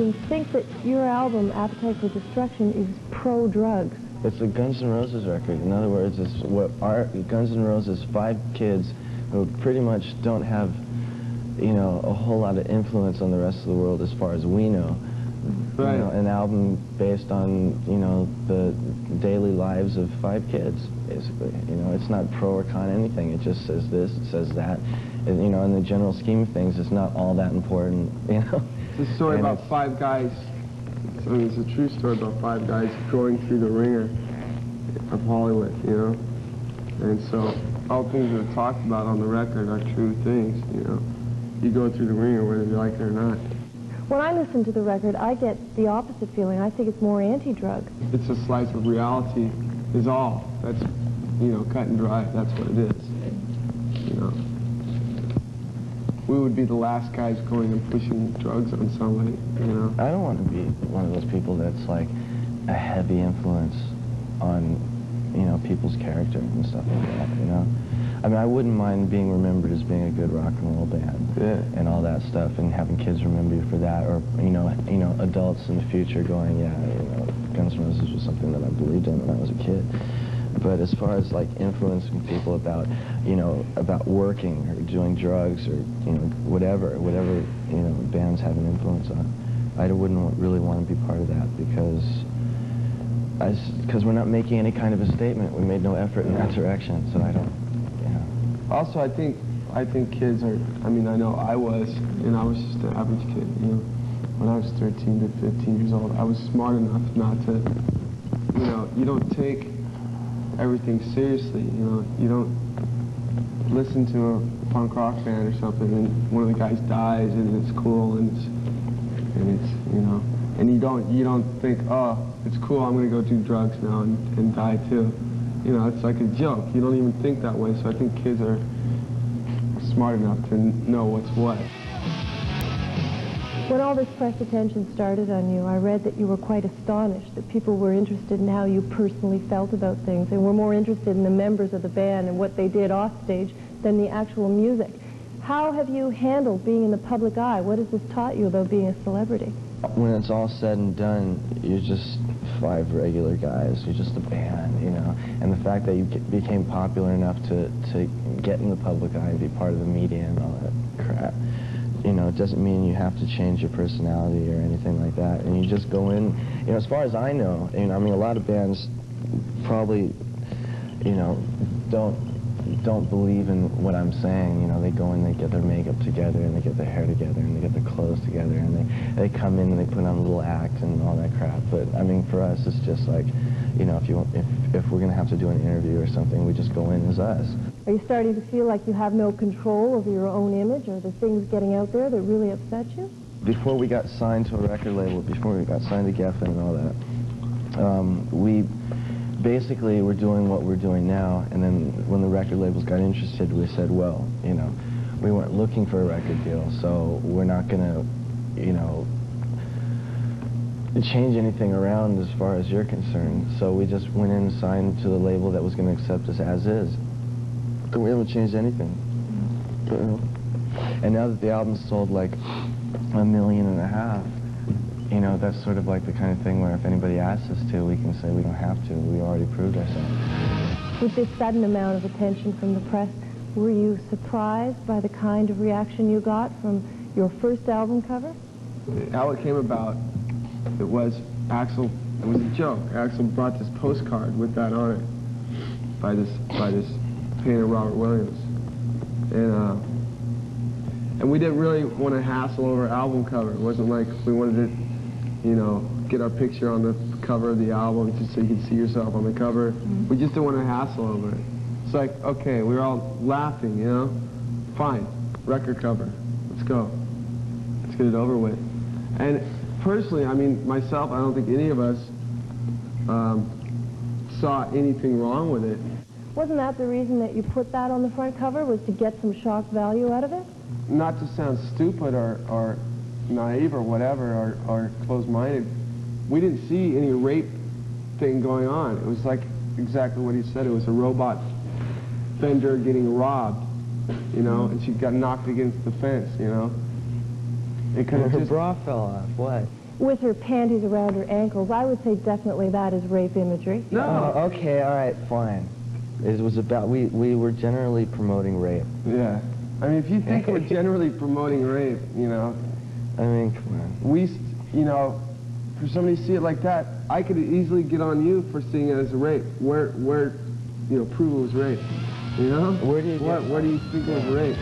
I think that your album, Appetite for Destruction, is pro-drugs. It's a Guns N' Roses record. In other words, it's what our Guns N' Roses, 5 kids who pretty much don't have, you know, a whole lot of influence on the rest of the world as far as we know. Right. You know, an album based on, you know, the daily lives of 5 kids, basically. You know, it's not pro or con anything. It just says this, it says that. And, you know, in the general scheme of things, it's not all that important, you know. It's a story about 5 guys. I mean, it's a true story about 5 guys going through the ringer of Hollywood, you know. And so all things that are talked about on the record are true things, you know. You go through the ringer whether you like it or not. When I listen to the record, I get the opposite feeling. I think it's more anti-drug. It's a slice of reality is all. That's, you know, cut and dry. That's what it is, you know. We would be the last guys going and pushing drugs on somebody, you know. I don't want to be one of those people that's like a heavy influence on, you know, people's character and stuff like that, you know. I mean, I wouldn't mind being remembered as being a good rock and roll band, and all that stuff, and having kids remember you for that, or you know, adults in the future going, yeah, you know, Guns N' Roses was something that I believed in when I was a kid. But as far as like influencing people about, you know, about working or doing drugs or, you know, whatever, you know, bands have an influence on, I wouldn't really want to be part of that because we're not making any kind of a statement. We made no effort in that direction, so I don't. Also, I think kids are, I mean, I know I was, and I was just an average kid, you know. When I was 13 to 15 years old, I was smart enough not to, you know, you don't take everything seriously, you know. You don't listen to a punk rock band or something, and one of the guys dies, and it's cool, and it's, you know, and you don't think, oh, it's cool, I'm gonna go do drugs now and die too. You know, it's like a joke. You don't even think that way, so I think kids are smart enough to know what's what. When all this press attention started on you, I read that you were quite astonished that people were interested in how you personally felt about things and were more interested in the members of the band and what they did off stage than the actual music. How have you handled being in the public eye? What has this taught you about being a celebrity? When it's all said and done, you're just 5 regular guys. You're just a band, you know. And the fact that you became popular enough to get in the public eye and be part of the media and all that crap, you know, it doesn't mean you have to change your personality or anything like that. And you just go in, you know, as far as I know, you know, I mean, a lot of bands probably, you know, don't believe in what I'm saying. You know, they go in, they get their makeup together, and they get their hair together, and they get their clothes together, and they come in and they put on a little act and all that crap. But I mean, for us, it's just like, you know, if we're gonna have to do an interview or something, we just go in as us. Are you starting to feel like you have no control over your own image, or the things getting out there that really upset you? Before we got signed to a record label, before we got signed to Geffen and all that, we basically we're doing what we're doing now, and then when the record labels got interested, we said, well, you know, we weren't looking for a record deal, so we're not gonna, you know, change anything around as far as you're concerned. So we just went in and signed to the label that was gonna accept us as is. And we haven't changed anything. You know? And now that the album's sold like 1.5 million, you know, that's sort of like the kind of thing where if anybody asks us to, we can say we don't have to. We already proved ourselves. With this sudden amount of attention from the press, were you surprised by the kind of reaction you got from your first album cover? How it came about, it was Axl, it was a joke. Axl brought this postcard with that on it by this painter, Robert Williams. And we didn't really want to hassle over album cover. It wasn't like we wanted to, you know, get our picture on the cover of the album just so you could see yourself on the cover. We just didn't want to hassle over it. It's like, okay, we were all laughing, you know? Fine, record cover, let's go. Let's get it over with. And personally, I mean, myself, I don't think any of us saw anything wrong with it. Wasn't that the reason that you put that on the front cover, was to get some shock value out of it? Not to sound stupid or naive or whatever, or closed-minded, we didn't see any rape thing going on. It was like exactly what he said. It was a robot Fender getting robbed, you know, and she got knocked against the fence, you know. It could have her bra fell off, what? with her panties around her ankles, I would say definitely that is rape imagery. No. Oh, okay, all right, fine. It was about, we were generally promoting rape. Yeah. I mean, if you think we're generally promoting rape, you know. I mean, come on. You know, for somebody to see it like that, I could easily get on you for seeing it as a rape. Where, you know, prove it was rape. You know? Where do you Where do you think it was rape?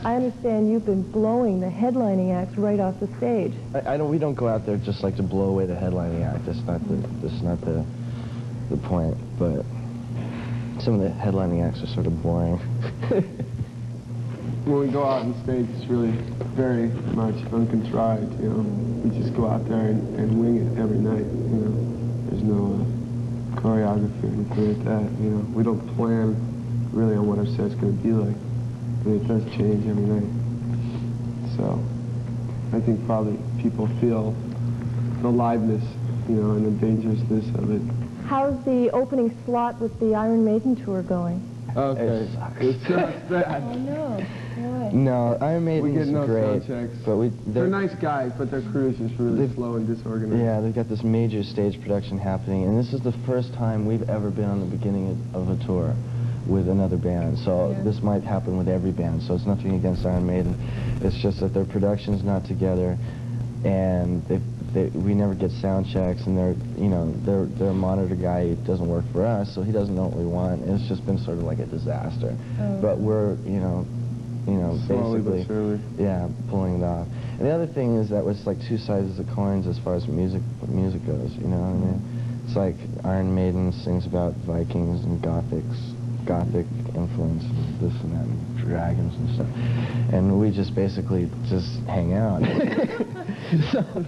I understand you've been blowing the headlining acts right off the stage. We don't go out there just like to blow away the headlining act. That's not the point. But some of the headlining acts are sort of boring. When we go out on stage, it's really very much uncontrived, you know. We just go out there and wing it every night, you know. There's no choreography or anything like that, you know. We don't plan really on what our set's going to be like. I mean, it does change every night. So I think probably people feel the liveness, you know, and the dangerousness of it. How's the opening slot with the Iron Maiden tour going? Okay. It sucks bad. Oh, no. Why? No, Iron We get Maiden's no great, sound checks. but They're nice guys, but their crew is just really slow and disorganized. Yeah, they've got this major stage production happening, and this is the first time we've ever been on the beginning of a tour with another band. So this might happen with every band. So it's nothing against Iron Maiden. It's just that their production's not together, and we never get sound checks, and their monitor guy doesn't work for us, so he doesn't know what we want. And it's just been sort of like a disaster. Oh. But we're Slowly but basically surely. pulling it off. And the other thing is that it's like two sides of the coins as far as music goes. You know what I mean? It's like Iron Maiden sings about Vikings and Gothic influence, and this and that, and dragons and stuff. And we just basically just hang out. So,